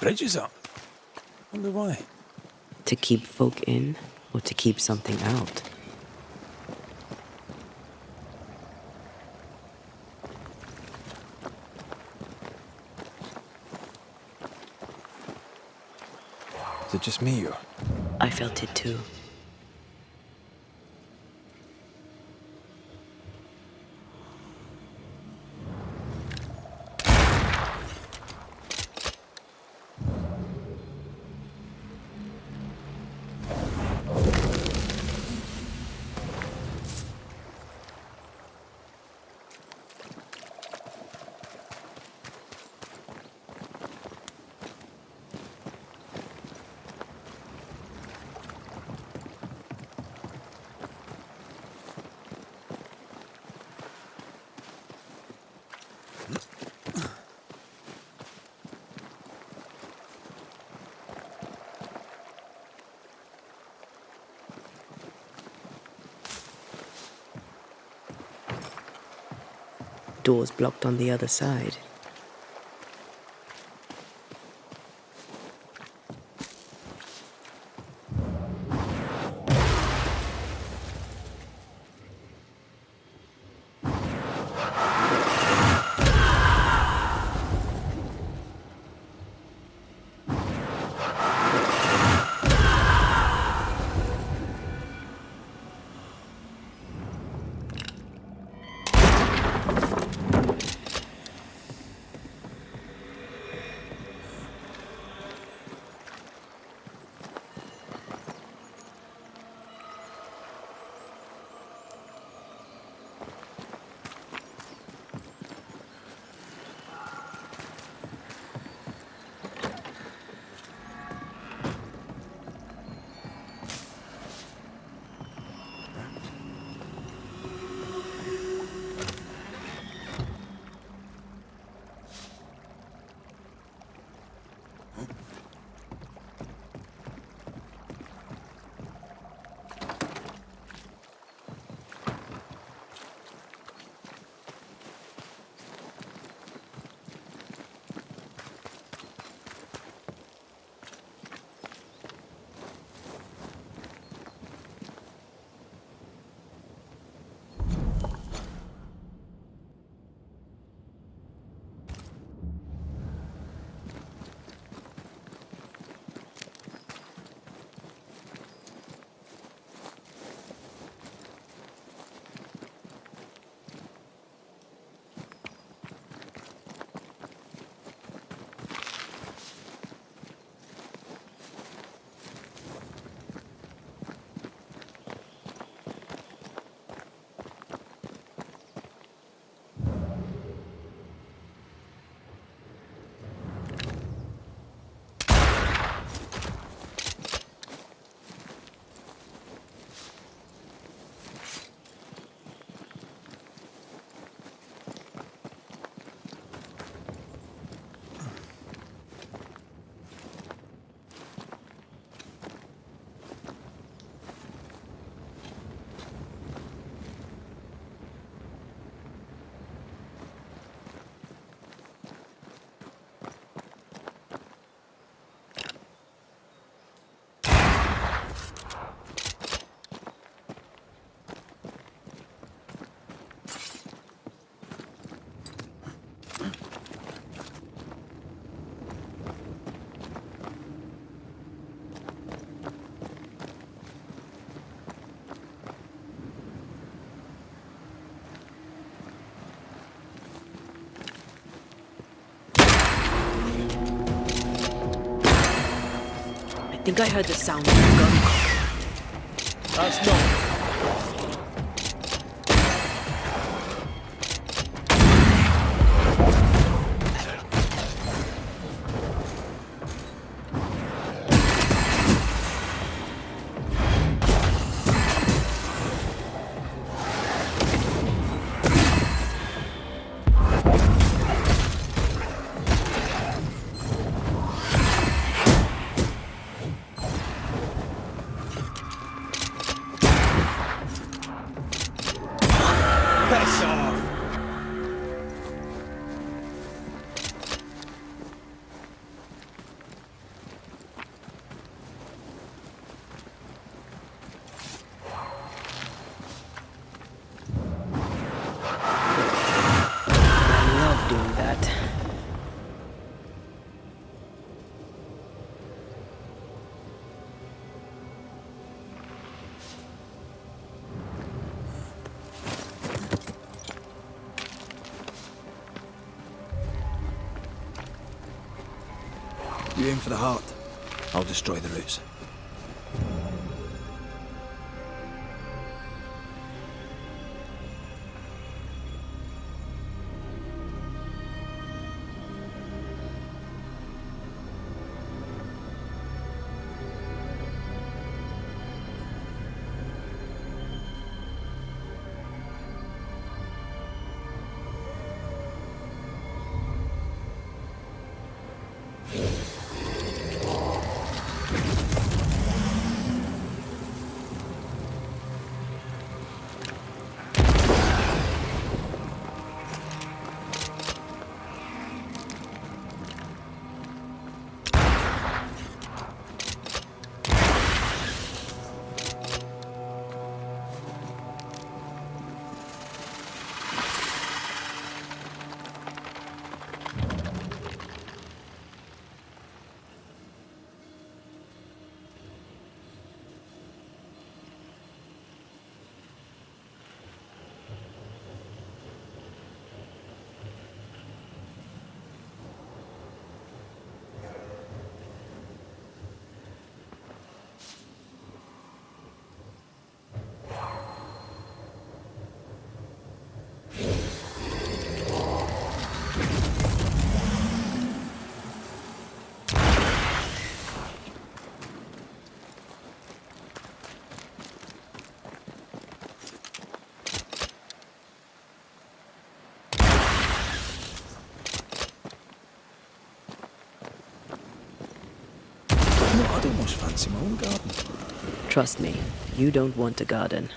Bridges up. Wonder why. To keep folk in, or to keep something out? Is it just me or? I felt it too. Doors blocked on the other side. I think I heard the sound of a gun. That's not. You aim for the heart. I'll destroy the roots. No, I'd almost fancy my own garden. Trust me, you don't want a garden.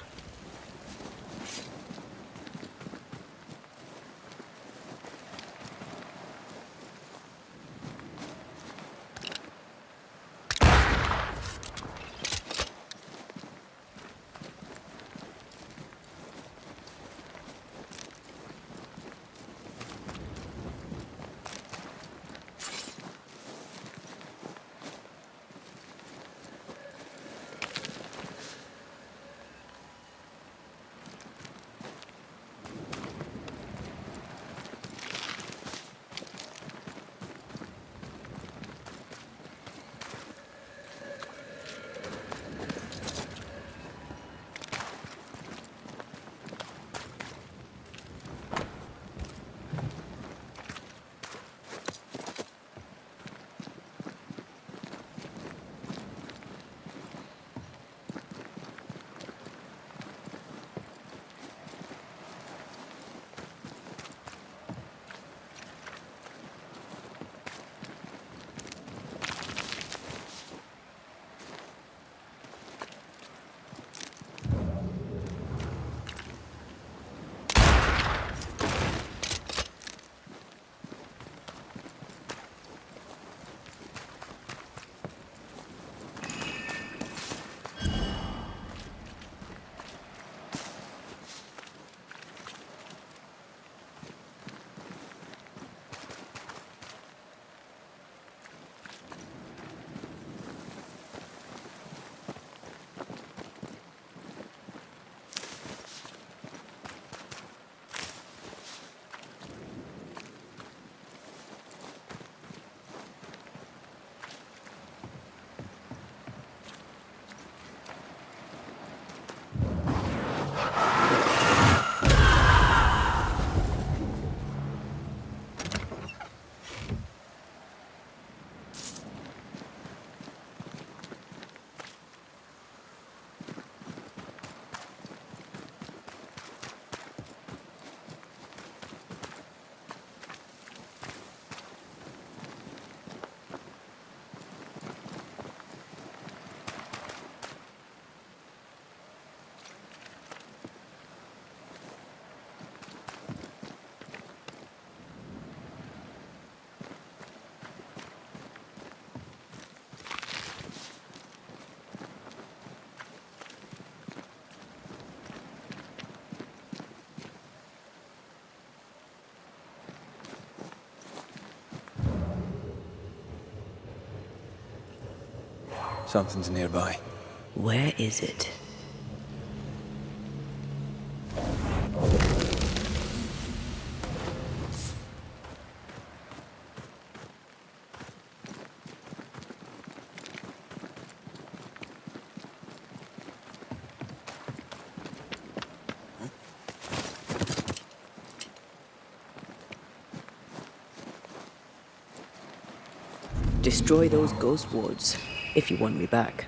Something's nearby. Where is it? destroy those ghost wards if you want me back.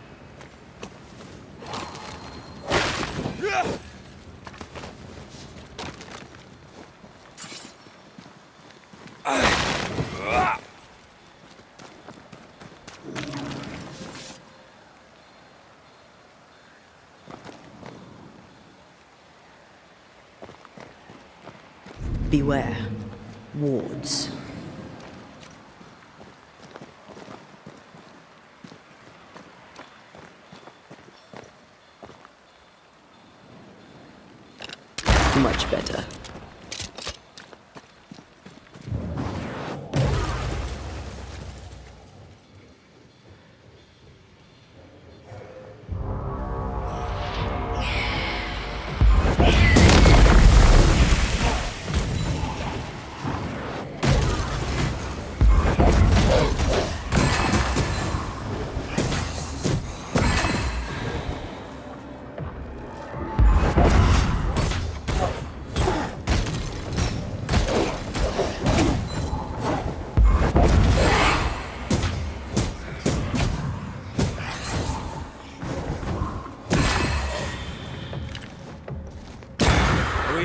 Beware. Wards. Much better.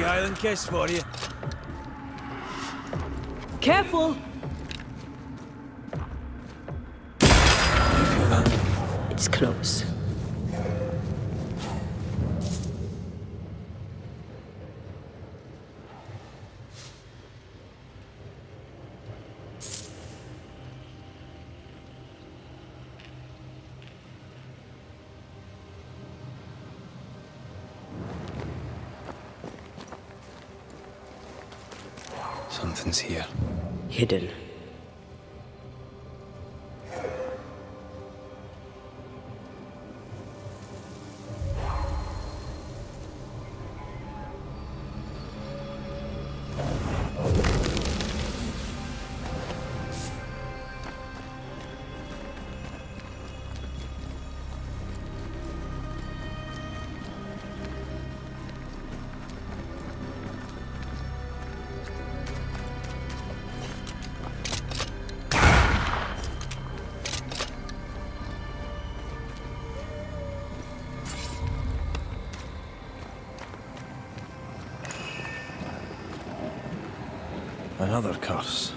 Highland kiss for you. Careful! You feel that? It's close. Something's here. Hidden. Another curse.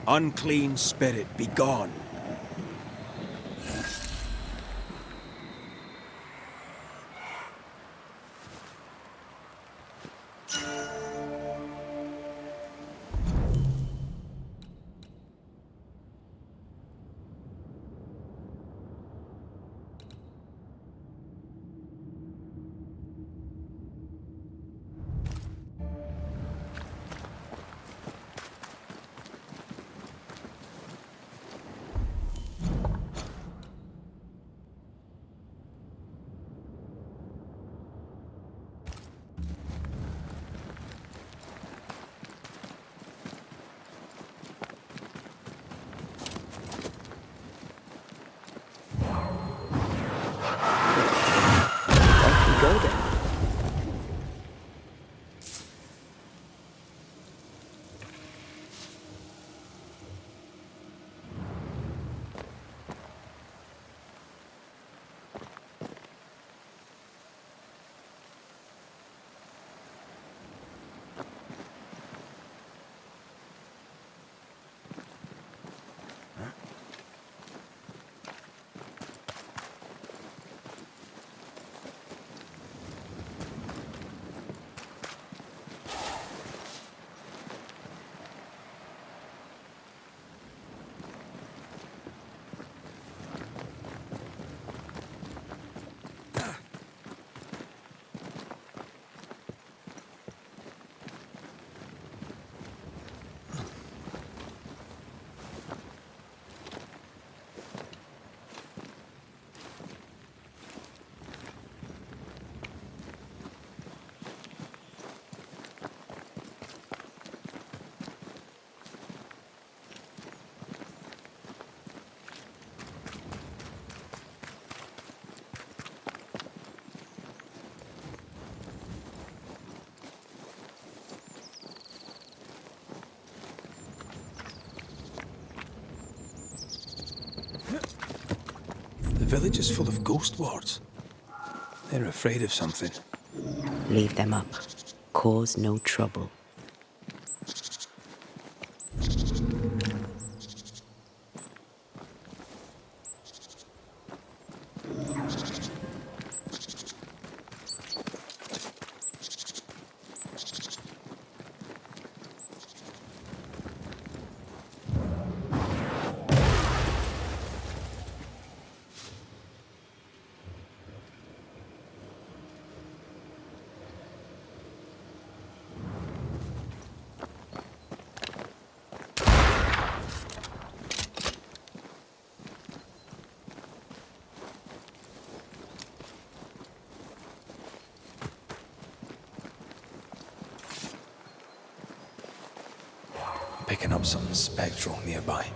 Unclean spirit, be gone. village is full of ghost wards. They're afraid of something. Leave them up. Cause no trouble. Picking up something spectral nearby.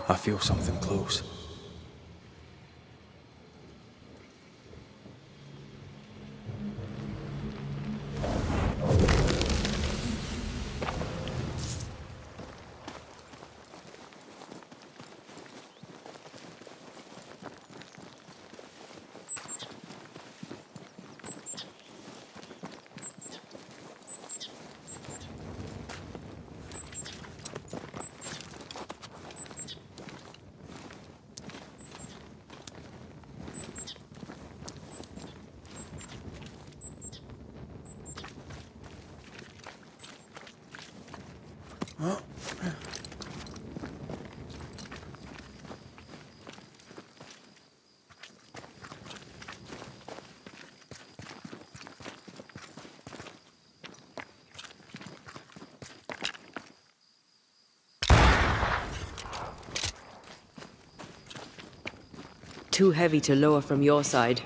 I feel something close. Too heavy to lower from your side.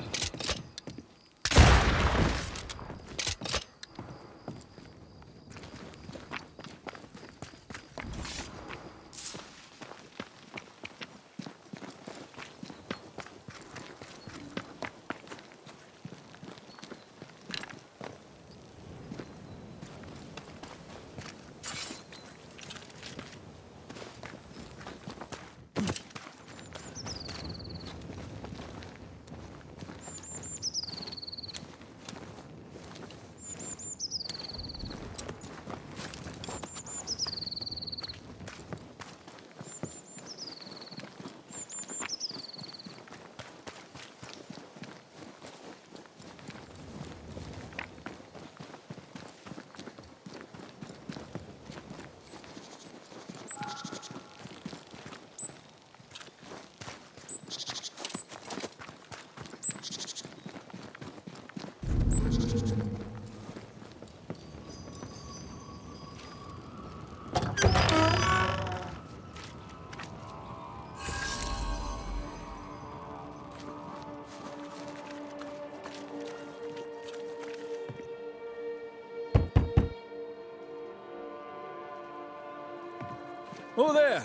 Oh there!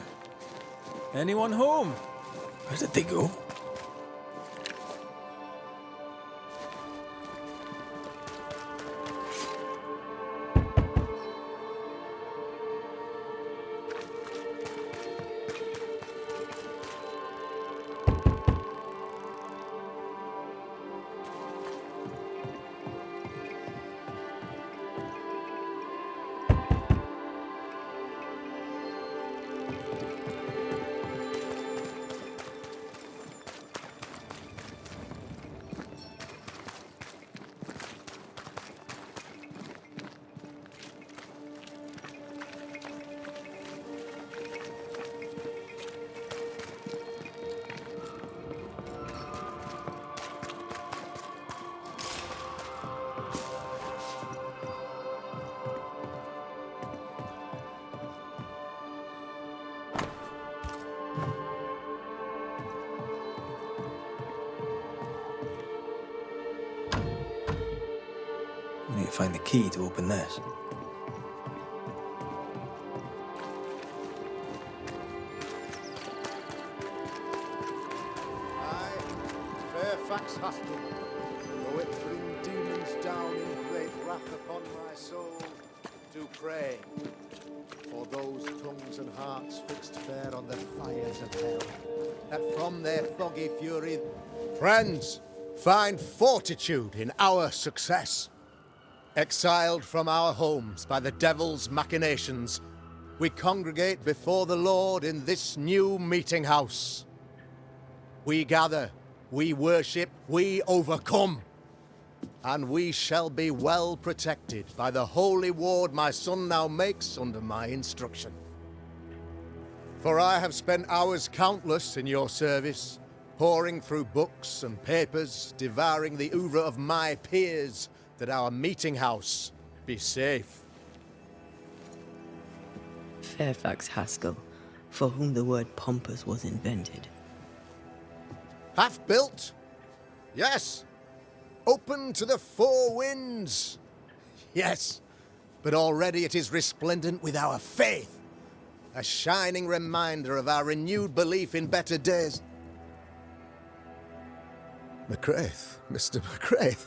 Anyone home? Where did they go? find the key to open this. Fairfax Hustle, though it bring demons down in great wrath upon my soul, do pray for those tongues and hearts fixed fair on the fires of hell, that from their foggy fury, friends, find fortitude in our success. Exiled from our homes by the devil's machinations, we congregate before the Lord in this new meeting house. We gather, we worship, we overcome. And we shall be well protected by the holy ward my son now makes under my instruction. For I have spent hours countless in your service, poring through books and papers, devouring the oeuvre of my peers, that our meeting house be safe. Fairfax Haskell, for whom the word pompous was invented. Half built? Yes. Open to the four winds? Yes. But already it is resplendent with our faith. A shining reminder of our renewed belief in better days. McCraith, Mr. McCraith.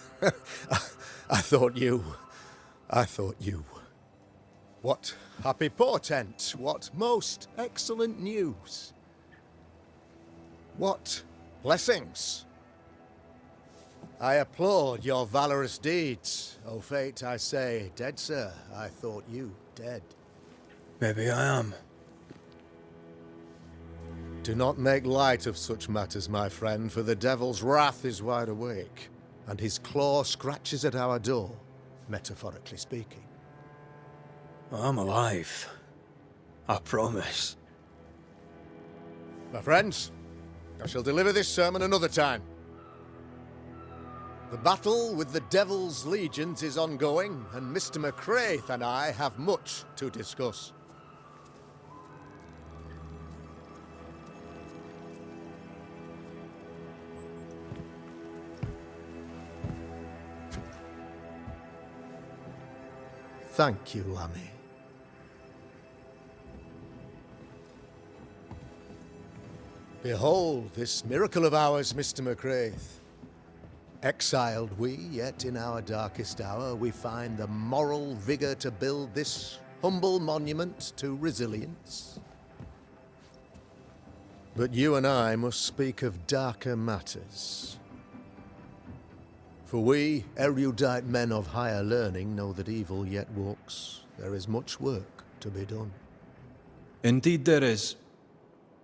I thought you. What happy portent, what most excellent news. What blessings. I applaud your valorous deeds. O fate, I say, dead sir, I thought you dead. Maybe I am. Do not make light of such matters, my friend, for the devil's wrath is wide awake, and his claw scratches at our door, metaphorically speaking. I'm alive. I promise. My friends, I shall deliver this sermon another time. The battle with the devil's legions is ongoing, and Mr. McCraith and I have much to discuss. Thank you, Lammy. Behold this miracle of ours, Mr. McCraith. Exiled we, yet in our darkest hour we find the moral vigor to build this humble monument to resilience. But you and I must speak of darker matters. For we, erudite men of higher learning, know that evil yet walks. There is much work to be done. Indeed there is.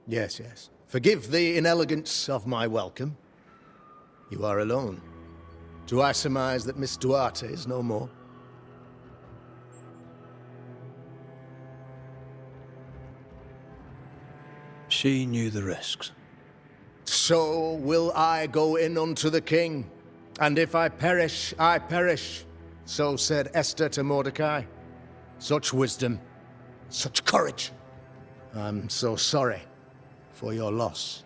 Yes, yes. Forgive the inelegance of my welcome. You are alone. Do I surmise that Miss Duarte is no more? She knew the risks. So will I go in unto the king. And if I perish, I perish. So said Esther to Mordecai. Such wisdom, such courage. I'm so sorry for your loss.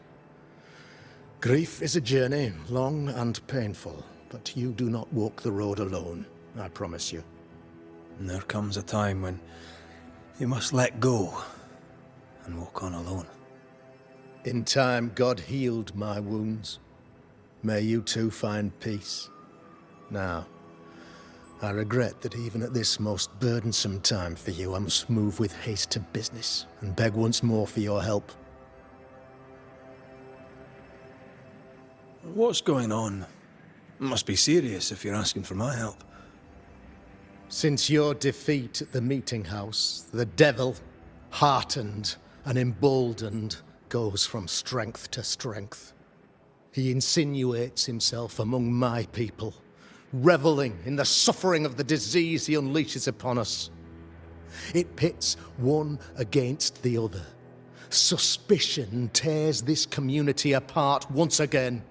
Grief is a journey, long and painful, but you do not walk the road alone, I promise you. And there comes a time when you must let go and walk on alone. In time, God healed my wounds. May you too find peace. Now, I regret that even at this most burdensome time for you, I must move with haste to business and beg once more for your help. What's going on? It must be serious if you're asking for my help. Since your defeat at the meeting house, the devil, heartened and emboldened, goes from strength to strength. He insinuates himself among my people, reveling in the suffering of the disease he unleashes upon us. It pits one against the other. Suspicion tears this community apart once again.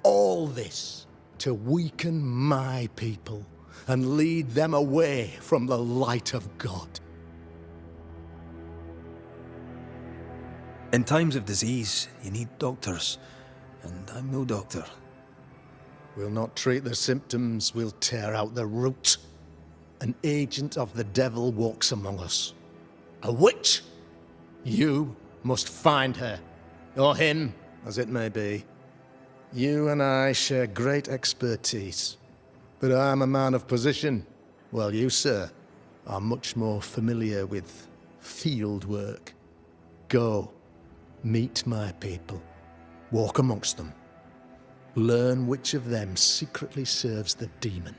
All this to weaken my people and lead them away from the light of God. In times of disease, you need doctors, and I'm no doctor. We'll not treat the symptoms, we'll tear out the root. An agent of the devil walks among us. A witch! You must find her. Or him, as it may be. You and I share great expertise. But I'm a man of position, while you, sir, are much more familiar with field work. Go, meet my people. Walk amongst them. Learn which of them secretly serves the demon,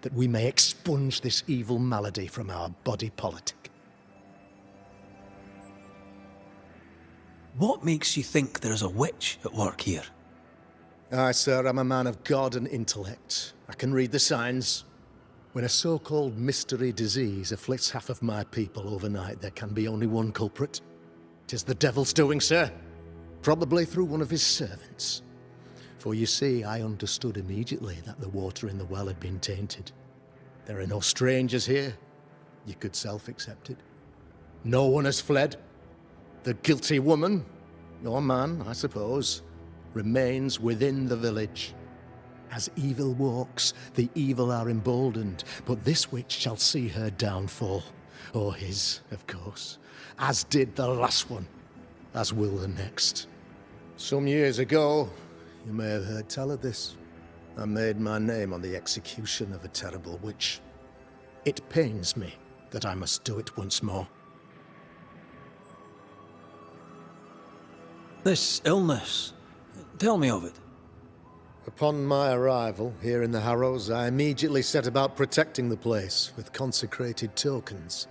that we may expunge this evil malady from our body politic. What makes you think there's a witch at work here? Aye, sir, I'm a man of God and intellect. I can read the signs. When a so-called mystery disease afflicts half of my people overnight, there can be only one culprit. 'Tis the devil's doing, sir. Probably through one of his servants. For you see, I understood immediately that the water in the well had been tainted. There are no strangers here. You could self-accept it. No one has fled. The guilty woman, or man, I suppose, remains within the village. As evil walks, the evil are emboldened, but this witch shall see her downfall. Or his, of course. As did the last one. As will the next. Some years ago, you may have heard tell of this. I made my name on the execution of a terrible witch. It pains me that I must do it once more. This illness, tell me of it. Upon my arrival here in the Harrows, I immediately set about protecting the place with consecrated tokens.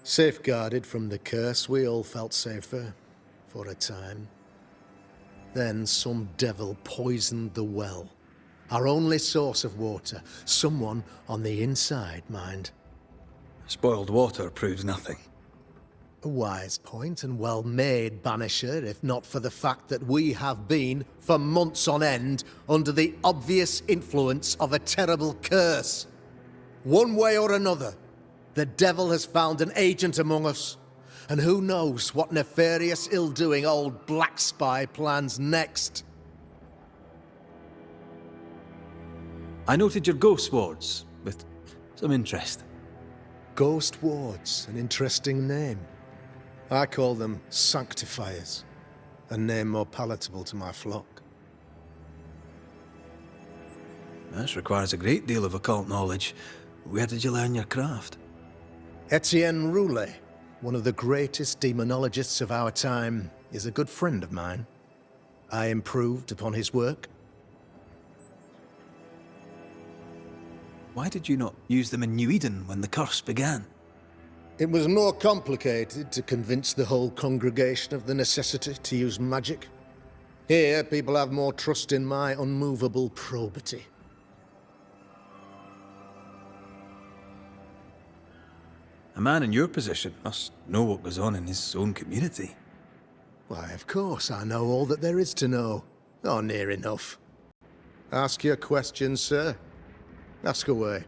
Safeguarded from the curse, we all felt safer, for a time. Then some devil poisoned the well, our only source of water. Someone on the inside, mind. Spoiled water proves nothing. A wise point and well made, Banisher, if not for the fact that we have been, for months on end, under the obvious influence of a terrible curse. One way or another, the devil has found an agent among us, and who knows what nefarious ill-doing old Black Spy plans next. I noted your ghost wards with some interest. Ghost wards, an interesting name. I call them sanctifiers, a name more palatable to my flock. This requires a great deal of occult knowledge. Where did you learn your craft? Etienne Roulet, one of the greatest demonologists of our time, is a good friend of mine. I improved upon his work. Why did you not use them in New Eden when the curse began? It was more complicated to convince the whole congregation of the necessity to use magic. Here, people have more trust in my unmovable probity. A man in your position must know what goes on in his own community. Why, of course, I know all that there is to know. Or near enough. Ask your questions, sir. Ask away.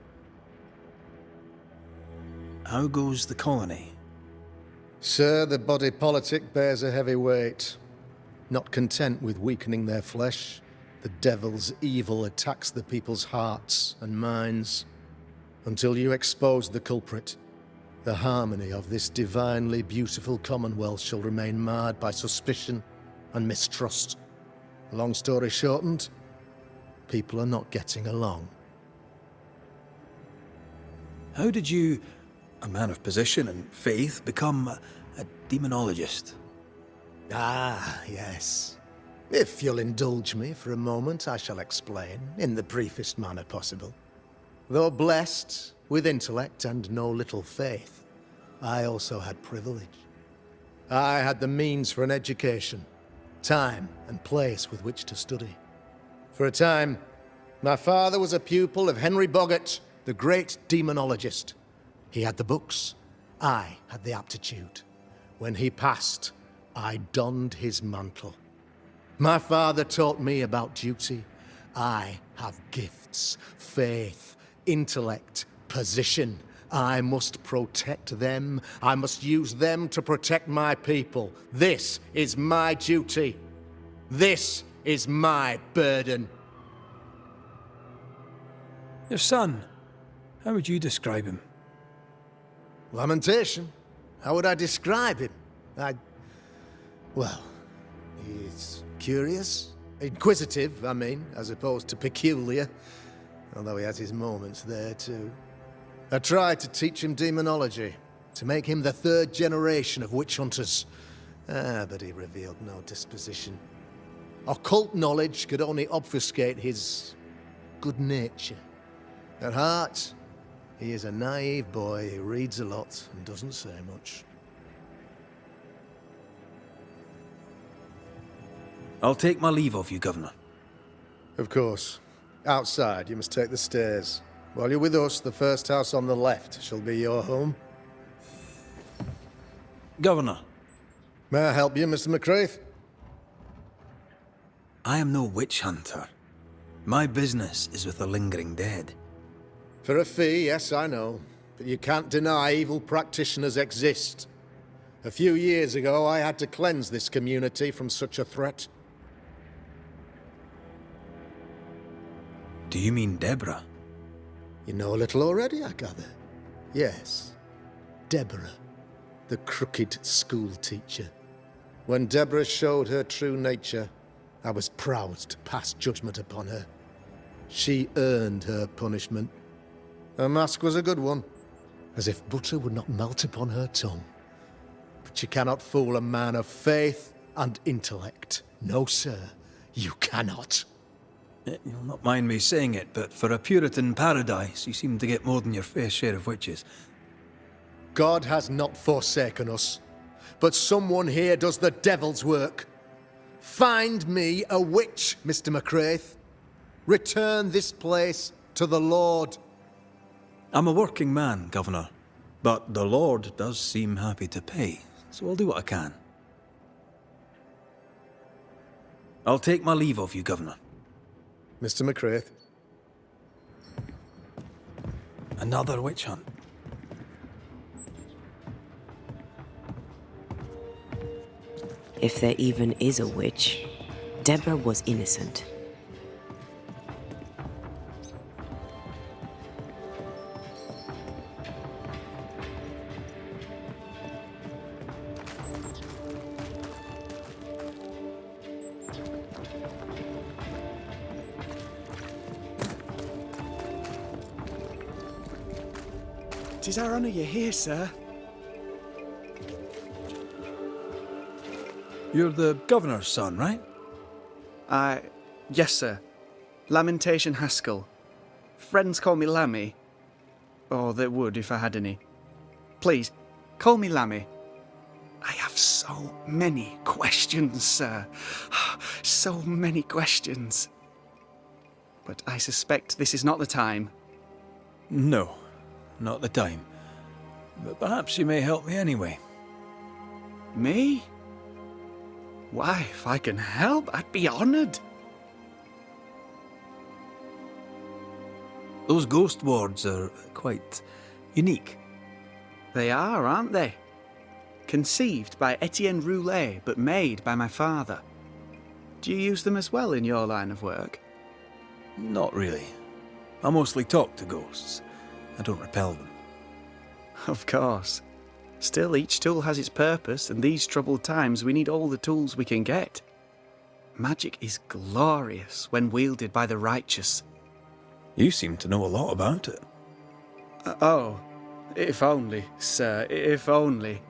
How goes the colony? Sir, the body politic bears a heavy weight. Not content with weakening their flesh, the devil's evil attacks the people's hearts and minds. Until you expose the culprit, the harmony of this divinely beautiful commonwealth shall remain marred by suspicion and mistrust. Long story shortened, people are not getting along. How did you, a man of position and faith, become a demonologist? Ah, yes. If you'll indulge me for a moment, I shall explain, in the briefest manner possible. Though blessed with intellect and no little faith, I also had privilege. I had the means for an education, time and place with which to study. For a time, my father was a pupil of Henry Boggart, the great demonologist. He had the books, I had the aptitude. When he passed, I donned his mantle. My father taught me about duty. I have gifts, faith, intellect, position. I must protect them. I must use them to protect my people. This is my duty. This is my burden. Your son, how would you describe him? Lamentation? How would I describe him? Well, he's curious. Inquisitive, I mean, as opposed to peculiar. Although he has his moments there, too. I tried to teach him demonology, to make him the third generation of witch hunters. But he revealed no disposition. Occult knowledge could only obfuscate his good nature. At heart, he is a naive boy who reads a lot and doesn't say much. I'll take my leave of you, Governor. Of course. Outside, you must take the stairs. While you're with us, the first house on the left shall be your home. Governor. May I help you, Mr. McCraith? I am no witch hunter. My business is with the lingering dead. For a fee, yes, I know. But you can't deny evil practitioners exist. A few years ago, I had to cleanse this community from such a threat. Do you mean Deborah? You know a little already, I gather. Yes. Deborah, the crooked school teacher. When Deborah showed her true nature, I was proud to pass judgment upon her. She earned her punishment. Her mask was a good one, as if butter would not melt upon her tongue. But you cannot fool a man of faith and intellect. No, sir, you cannot. You'll not mind me saying it, but for a Puritan paradise, you seem to get more than your fair share of witches. God has not forsaken us, but someone here does the devil's work. Find me a witch, Mr. McCraith. Return this place to the Lord. I'm a working man, Governor, but the Lord does seem happy to pay, so I'll do what I can. I'll take my leave of you, Governor. Mr. McCraith. Another witch hunt. If there even is a witch, Deborah was innocent. Tis our honour you're here, sir. You're the Governor's son, right? Yes, sir. Lamentation Haskell. Friends call me Lammy. Or they would if I had any. Please, call me Lammy. I have so many questions, sir. So many questions. But I suspect this is not the time. No, not the time. But perhaps you may help me anyway. Me? Why, if I can help, I'd be honoured. Those ghost wards are quite unique. They are, aren't they? Conceived by Etienne Roulet, but made by my father. Do you use them as well in your line of work? Not really. I mostly talk to ghosts. I don't repel them. Of course. Still, each tool has its purpose, and these troubled times we need all the tools we can get. Magic is glorious when wielded by the righteous. You seem to know a lot about it. Oh, if only, sir, if only.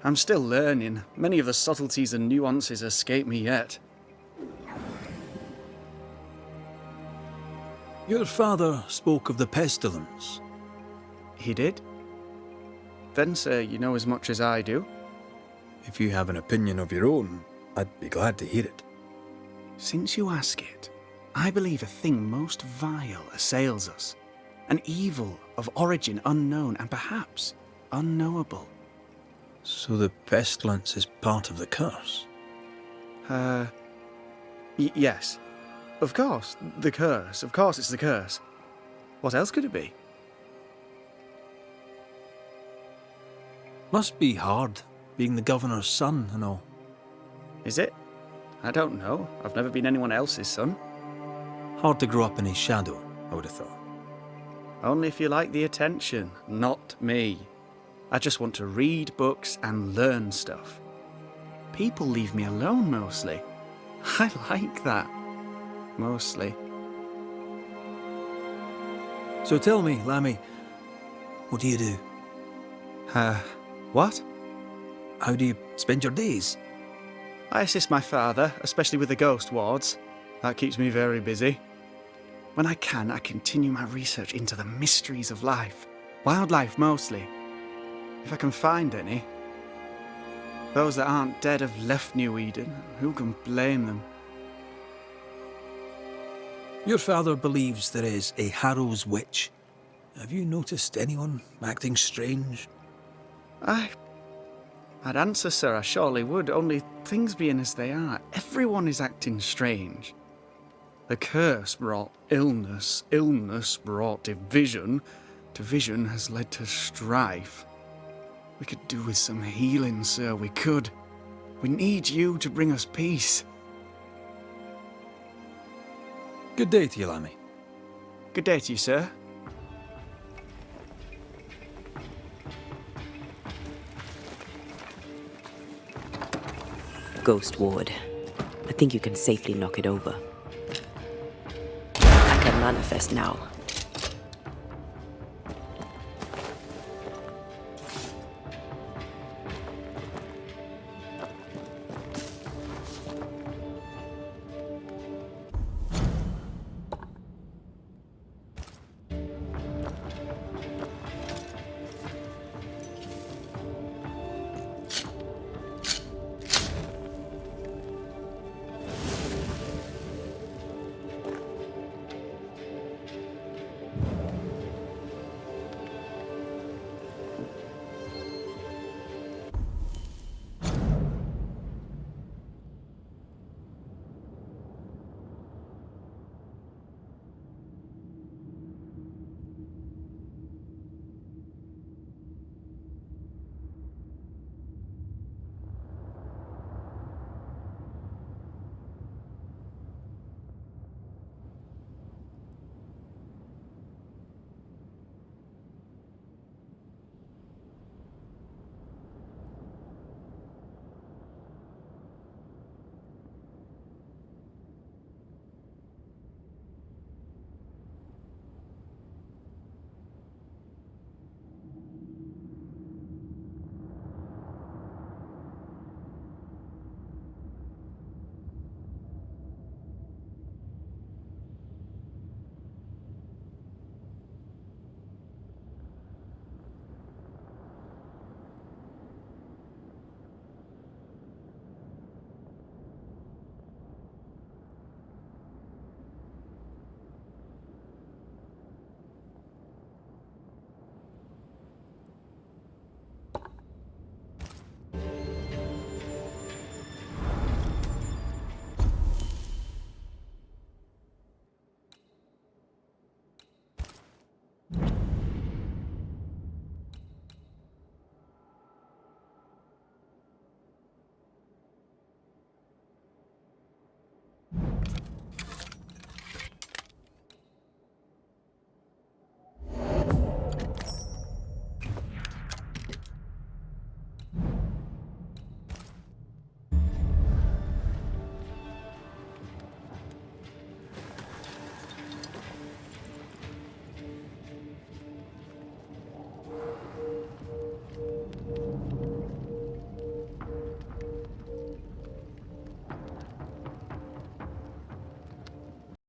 I'm still learning. Many of the subtleties and nuances escape me yet. Your father spoke of the pestilence. He did? Then, sir, you know as much as I do. If you have an opinion of your own, I'd be glad to hear it. Since you ask it, I believe a thing most vile assails us. An evil of origin unknown and perhaps unknowable. So the pestilence is part of the curse? Yes. Of course, the curse. Of course it's the curse. What else could it be? Must be hard, being the Governor's son and all. Is it? I don't know. I've never been anyone else's son. Hard to grow up in his shadow, I would have thought. Only if you like the attention, not me. I just want to read books and learn stuff. People leave me alone mostly. I like that. Mostly. So tell me, Lammy, what do you do? What? How do you spend your days? I assist my father, especially with the ghost wards. That keeps me very busy. When I can, I continue my research into the mysteries of life. Wildlife, mostly. If I can find any. Those that aren't dead have left New Eden. Who can blame them? Your father believes there is a Harrow's witch. Have you noticed anyone acting strange? I'd answer, sir, I surely would, only things being as they are, everyone is acting strange. The curse brought illness, illness brought division, division has led to strife. We could do with some healing, sir, we could. We need you to bring us peace. Good day to you, Lammy. Good day to you, sir. Ghost ward. I think you can safely knock it over. I can manifest now.